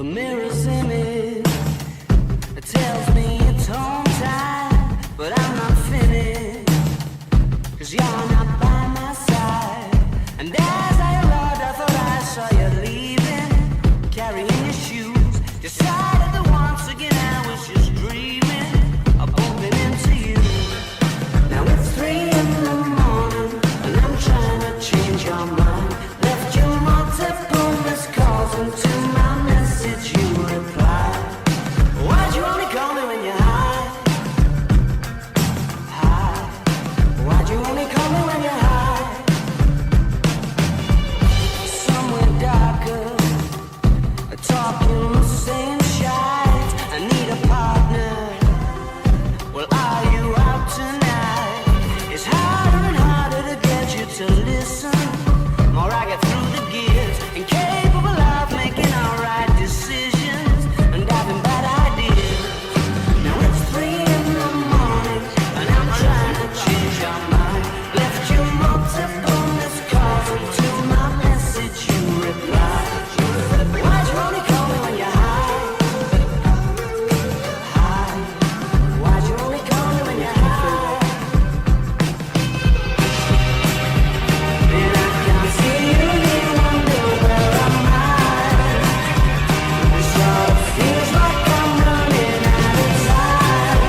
The mirror's image, it tells me it's home time, but I'm not finished, 'cause you're not by my side. And as I arrived, I thought I saw you leaving, carrying your shoes. Decided that once again I was just dreaming of bumping into you. Now it's 3 in the morning, and I'm trying to change your mind. Left you multiple missed calls, and to my message you replied. Why'd you only call me when you're high? High. Why'd you only call me when you're high? Somewhere darker, talking the same shit. I need a partner. Well, are you out tonight? It's harder and harder to get you to listen. More I get through the gears, incapable of making alright decisions and having bad ideas. Now it's 3 in the morning, and I'm trying to change your mind. Left you multiple missed calls, and to my message you replied. Why'd you only call me when you're high? High. Why'd you only call me when you're high? And I can see you wonder where I'm at. It sort of feels like I'm running out of time.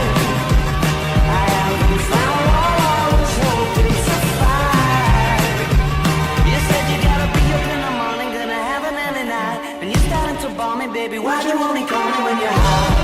I haven't found what I was hoping to find. You said you gotta be up in the morning, gonna have an early night, and you're starting to bore me, baby. Why'd you only call me when you're high?